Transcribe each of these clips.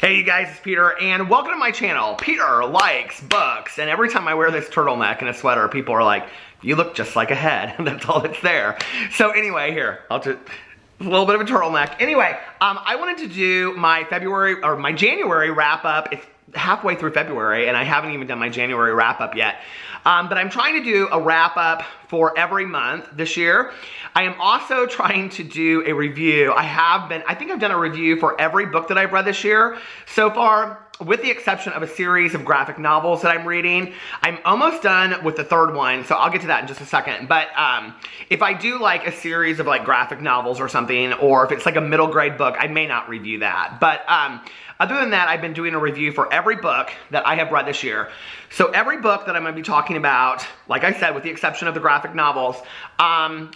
Hey you guys, it's Peter, and welcome to my channel. Peter likes books, and every time I wear this turtleneck and a sweater, people are like, you look just like a head, and that's all that's there. So anyway, here, I'll just, a little bit of a turtleneck. Anyway, I wanted to do my January wrap up. It's halfway through February, and I haven't even done my January wrap up yet. But I'm trying to do a wrap up for every month this year. I am also trying to do a review. I think I've done a review for every book that I've read this year so far, with the exception of a series of graphic novels that I'm reading. I'm almost done with the third one, so I'll get to that in just a second. But if I do like a series of like graphic novels or something, or if it's like a middle grade book, I may not review that. But other than that, I've been doing a review for every book that I have read this year. So every book that I'm going to be talking about, like I said, with the exception of the graphic novels,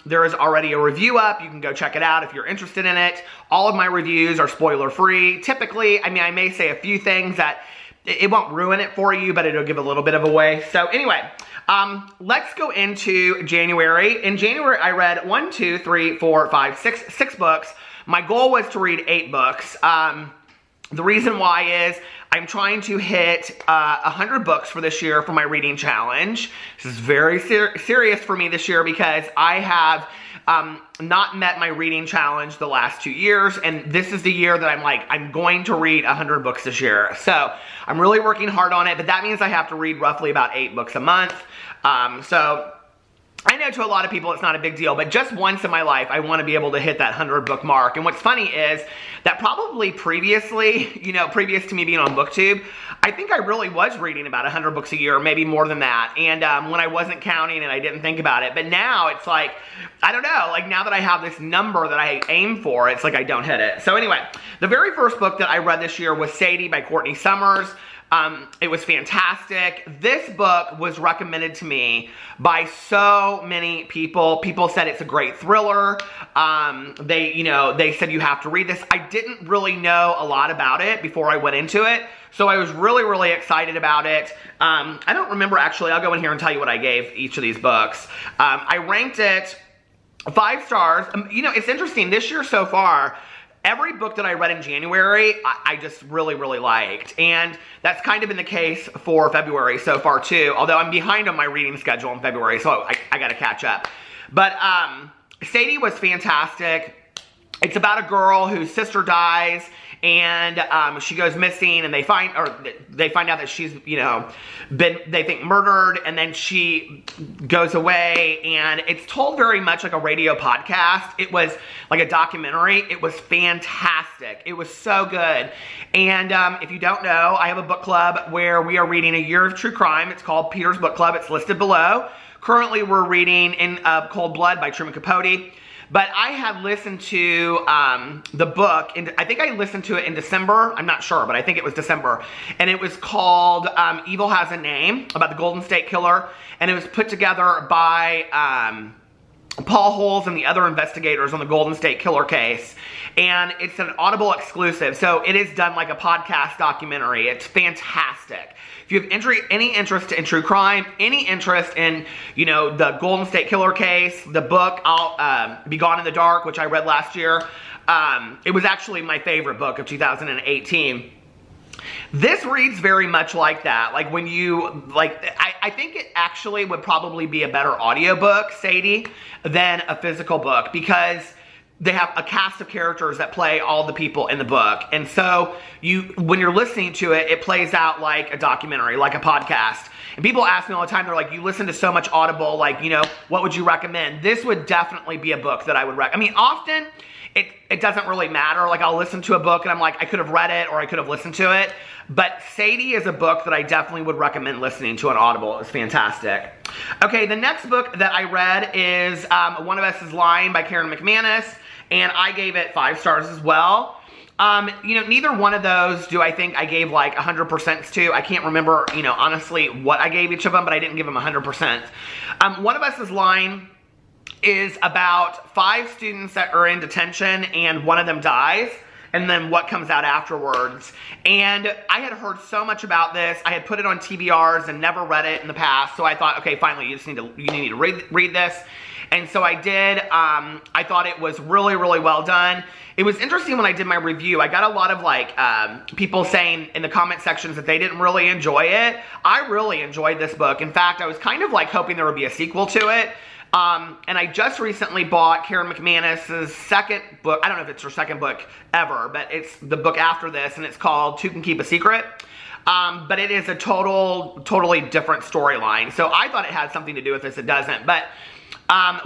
there is already a review up. You can go check it out if you're interested in it. All of my reviews are spoiler free. Typically, I mean, I may say a few things that it won't ruin it for you, but it'll give a little bit of away. So anyway, let's go into January. In January, I read 6 books. My goal was to read 8 books. The reason why is I'm trying to hit 100 books for this year for my reading challenge. This is very serious for me this year because I have not met my reading challenge the last 2 years, and this is the year that I'm going to read 100 books this year. So I'm really working hard on it, but that means I have to read roughly about 8 books a month. So I know to a lot of people it's not a big deal, but just once in my life, I want to be able to hit that 100 book mark. And what's funny is that probably previously, previous to me being on Booktube, I think I really was reading about 100 books a year, maybe more than that. And when I wasn't counting and I didn't think about it. But now it's like, I don't know, like now that I have this number that I aim for, it's like I don't hit it. So anyway, the very first book that I read this year was Sadie by Courtney Summers. It was fantastic. This book was recommended to me by so many people. People said it's a great thriller. They said you have to read this. I didn't really know a lot about it before I went into it, so I was really, really excited about it. I don't remember actually. I'll go in here and tell you what I gave each of these books. I ranked it 5 stars. It's interesting. This year so far, every book that I read in January, I just really, really liked. And that's kind of been the case for February so far too, although I'm behind on my reading schedule in February, so I gotta catch up. But Sadie was fantastic. It's about a girl whose sister dies, and she goes missing, and they find out that she's, they think murdered, and then she goes away, and it's told very much like a radio podcast. It was like a documentary. It was fantastic. It was so good. And if you don't know, I have a book club where we are reading A Year of True Crime. It's called Peter's Book Club. It's listed below. Currently, we're reading In Cold Blood by Truman Capote. But I had listened to the book, and I think I listened to it in December. I'm not sure, but I think it was December. And it was called Evil Has a Name, about the Golden State Killer. And it was put together by Paul Holes and the other investigators on the Golden State Killer case. And it's an Audible exclusive, so it is done like a podcast documentary. It's fantastic. If you have any interest in true crime, any interest in, the Golden State Killer case, the book, I'll Be Gone in the Dark, which I read last year. It was actually my favorite book of 2018. This reads very much like that. Like when you, I think it actually would probably be a better audiobook, Sadie, than a physical book, because they have a cast of characters that play all the people in the book. And so when you're listening to it, it plays out like a documentary, like a podcast. And people ask me all the time, they're like, you listen to so much Audible, what would you recommend? This would definitely be a book that I would recommend. I mean, often it doesn't really matter. Like I'll listen to a book and I'm like, I could have read it or I could have listened to it. But Sadie is a book that I definitely would recommend listening to on Audible. It's fantastic. Okay, the next book that I read is One of Us is Lying by Karen McManus. And I gave it 5 stars as well. Neither one of those do I think I gave like 100% to. I can't remember, honestly what I gave each of them, but I didn't give them 100%. One of Us is Lying is about 5 students that are in detention and one of them dies. and then what comes out afterwards. And I had heard so much about this. I had put it on TBRs and never read it in the past, so I thought, okay, finally, you need to read this. And so I did. I thought it was really, really well done. It was interesting when I did my review. I got a lot of like people saying in the comment sections that they didn't really enjoy it. I really enjoyed this book. In fact, I was kind of like hoping there would be a sequel to it. And I just recently bought Karen McManus's second book. I don't know if it's her second book ever, but it's the book after this, and it's called Two Can Keep a Secret. But it is a totally different storyline. So I thought it had something to do with this. It doesn't. But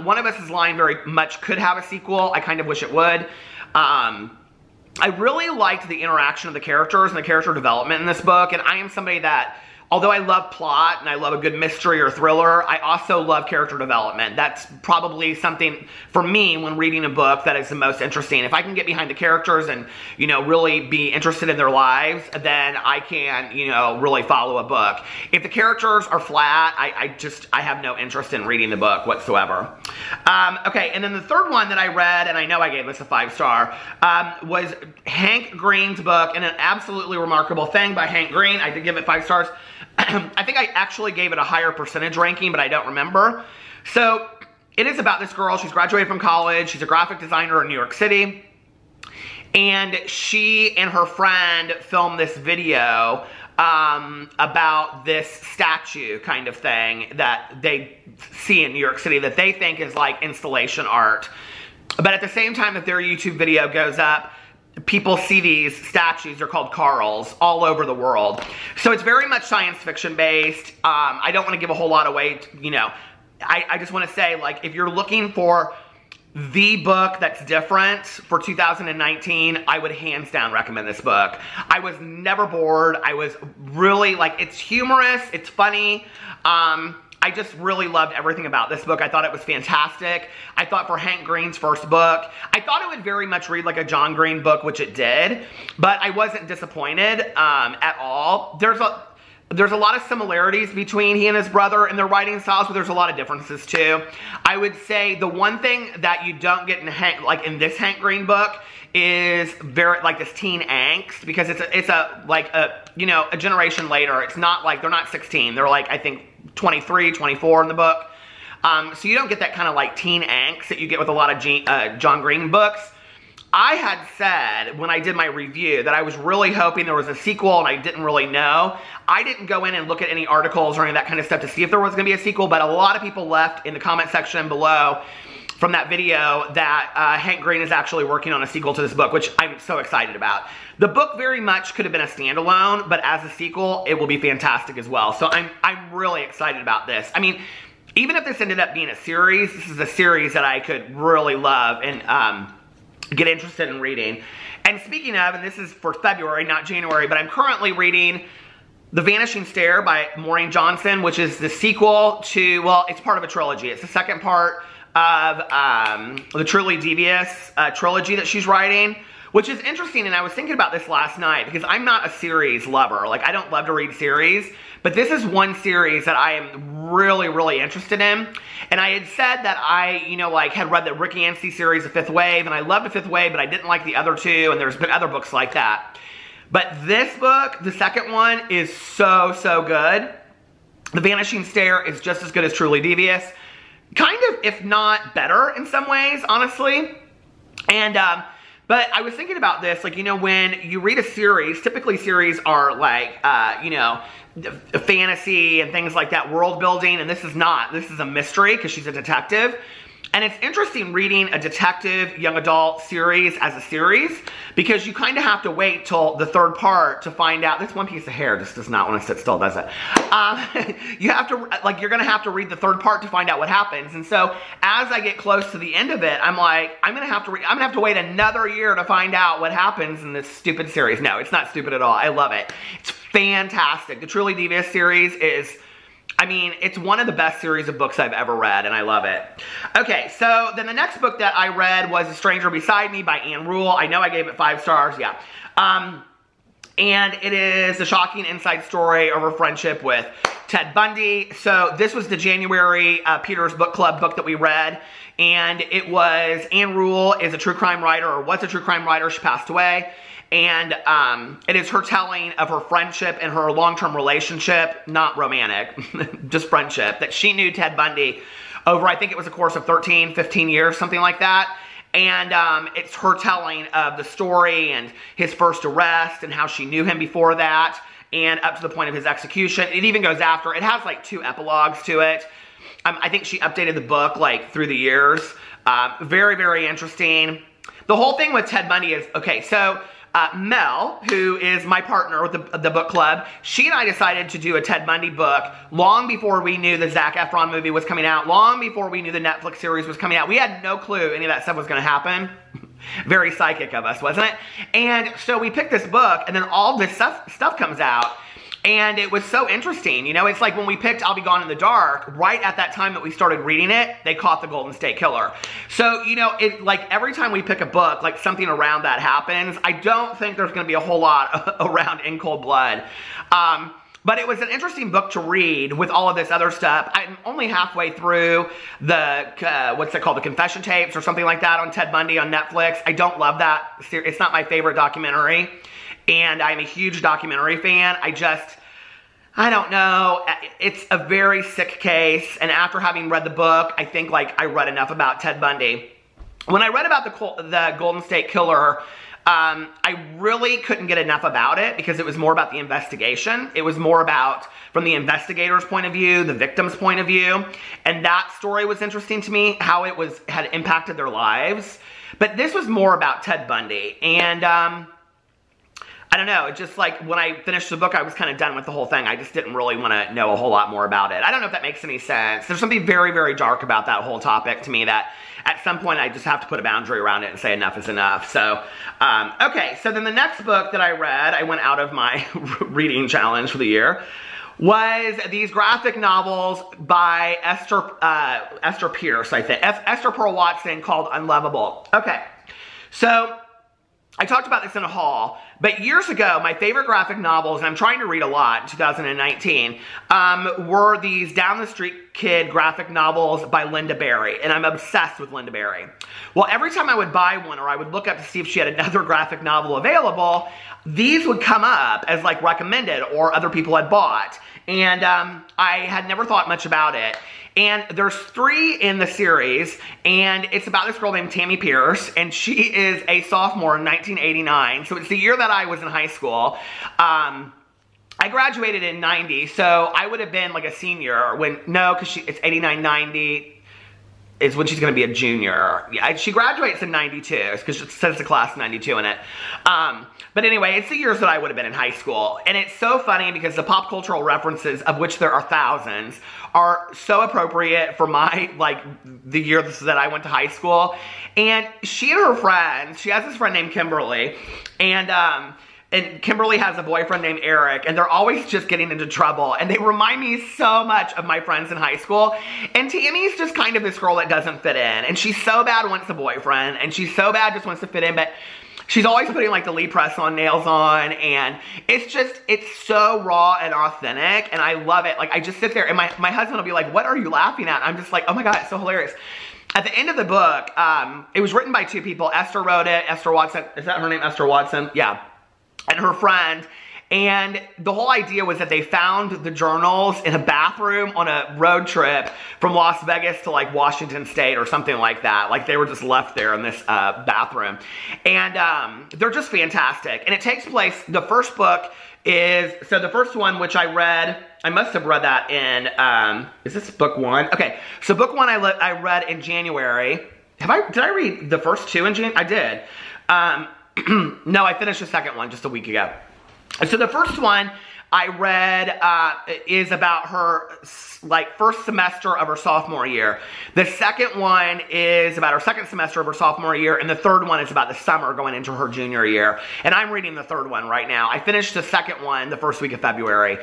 One of Us' line very much could have a sequel. I kind of wish it would. I really liked the interaction of the characters and the character development in this book. And I am somebody that, although I love plot and I love a good mystery or thriller, I also love character development. That's probably something for me when reading a book that is the most interesting. If I can get behind the characters and, you know, really be interested in their lives, then I can, you know, really follow a book. If the characters are flat, I have no interest in reading the book whatsoever. Okay, and then the third one that I read, and I know I gave this a 5-star, was Hank Green's book, and an absolutely remarkable thing by Hank Green. I did give it 5 stars. I think I actually gave it a higher percentage ranking, but I don't remember. So it is about this girl. She's graduated from college. She's a graphic designer in New York City. And she and her friend filmed this video about this statue kind of thing that they see in New York City that they think is like installation art. But at the same time that their YouTube video goes up, people see these statues, they're called Carls, all over the world. So it's very much science fiction based. I don't want to give a whole lot away, you know. I just want to say, like, if you're looking for the book that's different for 2019, I would hands down recommend this book. I was never bored. I was really, like, it's humorous, it's funny. I just really loved everything about this book. I thought it was fantastic. I thought for Hank Green's first book, I thought it would very much read like a John Green book, which it did, but I wasn't disappointed at all. There's a lot of similarities between he and his brother in their writing styles, but there's a lot of differences too. I would say the one thing that you don't get in this Hank Green book is very like this teen angst, because it's a generation later. It's not like they're not 16. They're like, I think 23, 24 in the book. So you don't get that kind of like teen angst that you get with a lot of John Green books. I had said when I did my review that I was really hoping there was a sequel, and I didn't really know. I didn't go in and look at any articles or any of that kind of stuff to see if there was going to be a sequel, but a lot of people left in the comment section below from that video that Hank Green is actually working on a sequel to this book, which I'm so excited about. The book very much could have been a standalone, but as a sequel, it will be fantastic as well. So I'm really excited about this. I mean, even if this ended up being a series, this is a series that I could really love and get interested in reading. And speaking of, and this is for February, not January, but I'm currently reading The Vanishing Stair by Maureen Johnson, which is the sequel to, well, it's part of a trilogy. It's the second part of the Truly Devious trilogy that she's writing, which is interesting. And I was thinking about this last night because I'm not a series lover. Like, I don't love to read series, but this is one series that I am really, really interested in. And I had said that I, had read the Rick Yancey series, The Fifth Wave, and I loved The Fifth Wave, but I didn't like the other two, and there's been other books like that. But this book, the second one, is so, so good. The Vanishing Stair is just as good as Truly Devious. Kind of, if not better in some ways, honestly. And, but I was thinking about this, like, when you read a series, typically series are like, fantasy and things like that, world building, and this is not. This is a mystery because she's a detective. And it's interesting reading a detective young adult series as a series because you kind of have to wait till the third part to find out. This one piece of hair just does not want to sit still, does it? You have to, like, you're going to have to read the third part to find out what happens. And so as I get close to the end of it, I'm like, I'm going to have to wait another year to find out what happens in this stupid series. No, it's not stupid at all. I love it. It's fantastic. The Truly Devious series is, I mean, it's one of the best series of books I've ever read, and I love it. Okay, so then the next book that I read was A Stranger Beside Me by Ann Rule. I know I gave it 5 stars, yeah. and it is the shocking inside story of her friendship with Ted Bundy. So this was the January Peter's Book Club book that we read, and it was Ann Rule is a true crime writer, or was a true crime writer. She passed away. And it is her telling of her friendship and her long-term relationship, not romantic, just friendship, that she knew Ted Bundy over, I think it was a course of 13, 15 years, something like that. And it's her telling of the story and his first arrest and how she knew him before that and up to the point of his execution. It even goes after. It has like 2 epilogues to it. I think she updated the book like through the years. Very, very interesting. The whole thing with Ted Bundy is, okay, so Mel, who is my partner with the book club, she and I decided to do a Ted Bundy book long before we knew the Zac Efron movie was coming out, long before we knew the Netflix series was coming out. We had no clue any of that stuff was going to happen. Very psychic of us, wasn't it? And so we picked this book, and then all this stuff comes out. And it was so interesting. You know, it's like when we picked I'll Be Gone in the Dark, right at that time that we started reading it, they caught the Golden State Killer. So, you know, it like every time we pick a book, like something around that happens. I don't think there's going to be a whole lot around In Cold Blood. But it was an interesting book to read with all of this other stuff. I'm only halfway through the, what's it called, the confession tapes or something like that on Ted Bundy on Netflix. I don't love that. It's not my favorite documentary. And I'm a huge documentary fan. I don't know. It's a very sick case. And after having read the book, I think like I read enough about Ted Bundy. When I read about the Golden State Killer, I really couldn't get enough about it because it was more about the investigation. It was more about from the investigator's point of view, the victim's point of view. And that story was interesting to me, how it had impacted their lives. But this was more about Ted Bundy. And I don't know, it just like when I finished the book, I was kind of done with the whole thing. I just didn't really want to know a whole lot more about it. I don't know if that makes any sense. There's something very, very dark about that whole topic to me that at some point I just have to put a boundary around it and say enough is enough. So, okay, so then the next book that I read, I went out of my reading challenge for the year, was these graphic novels by Esther Pierce, I think. Esther Pearl Watson, called Unlovable. Okay, so I talked about this in a haul, but years ago, my favorite graphic novels, and I'm trying to read a lot in 2019, were these down the street kid graphic novels by Linda Berry, and I'm obsessed with Linda Berry. Well, every time I would buy one or I would look up to see if she had another graphic novel available, these would come up as like recommended or other people had bought, and I had never thought much about it. And there's 3 in the series, and it's about this girl named Tammy Pierce, and she is a sophomore in 1989, so it's the year that I was in high school. I graduated in 90, so I would have been like a senior when, no, because it's 89, 90 is when she's going to be a junior. Yeah, she graduates in 92, because it says the class 92 in it. But anyway, it's the years that I would have been in high school. And it's so funny because the pop cultural references, of which there are thousands, are so appropriate for my, like, the year that I went to high school. And she and her friends, she has this friend named Kimberly, and Kimberly has a boyfriend named Eric, and they're always just getting into trouble, and they remind me so much of my friends in high school. And Tammy's just kind of this girl that doesn't fit in, and she's so bad wants a boyfriend, and she's so bad just wants to fit in, but she's always putting like the Lee press-on nails on, and it's so raw and authentic, and I love it. Like, I just sit there, and my husband will be like, what are you laughing at? And I'm just like, oh my God, it's so hilarious. At the end of the book, it was written by 2 people. Esther wrote it, Esther Watson, is that her name, Esther Watson? Yeah. And her friend, and the whole idea was that they found the journals in a bathroom on a road trip from Las Vegas to like Washington State or something like that. Like they were just left there in this bathroom. And they're just fantastic. And it takes place, the first book is, so the first one, which I read, I must have read that in, is this book 1? Okay, so book 1 I read in January. Did I read the first 2 in January? I did. No, I finished the second one just a week ago. So the first one I read is about her like first semester of her sophomore year. The second one is about her second semester of her sophomore year, and the third one is about the summer going into her junior year. And I'm reading the third one right now. I finished the second one the first week of February.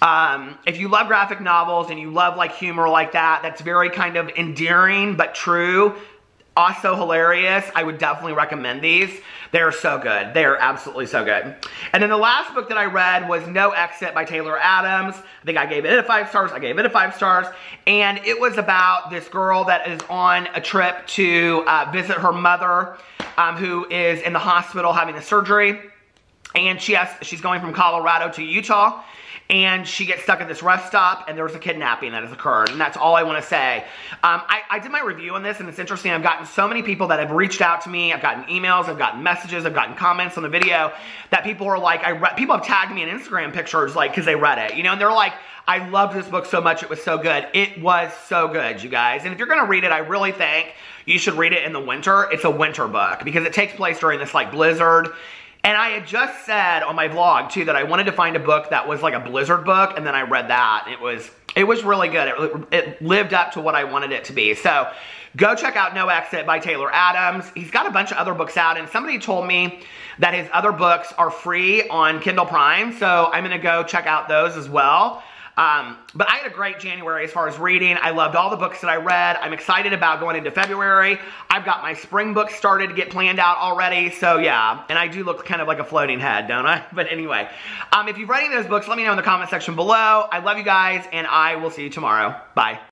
If you love graphic novels and you love like humor like that, that's very kind of endearing but true. also hilarious. I would definitely recommend these. They're so good. They're absolutely so good. And then the last book that I read was No Exit by Taylor Adams. I think I gave it a 5 stars. I gave it a 5 stars. And it was about this girl that is on a trip to visit her mother, who is in the hospital having a surgery. And she's going from Colorado to Utah. And she gets stuck at this rest stop, and there was a kidnapping that has occurred, and that's all I want to say. I did my review on this, and it's interesting. I've gotten so many people that have reached out to me. I've gotten emails, I've gotten messages, I've gotten comments on the video that people are like, people have tagged me in Instagram pictures, like, because they read it, you know, and they're like, I loved this book so much, it was so good. It was so good, you guys. And if you're going to read it, I really think you should read it in the winter. It's a winter book, because it takes place during this, like, blizzard. And I had just said on my vlog, too, that I wanted to find a book that was like a blizzard book, and then I read that. It was really good. It lived up to what I wanted it to be. So go check out No Exit by Taylor Adams. He's got a bunch of other books out, and somebody told me that his other books are free on Kindle Prime, so I'm going to go check out those as well. But I had a great January as far as reading. I loved all the books that I read. I'm excited about going into February. I've got my spring books started to get planned out already. So yeah, and I do look kind of like a floating head, don't I? But anyway, if you've read any of those books, let me know in the comment section below. I love you guys, and I will see you tomorrow. Bye.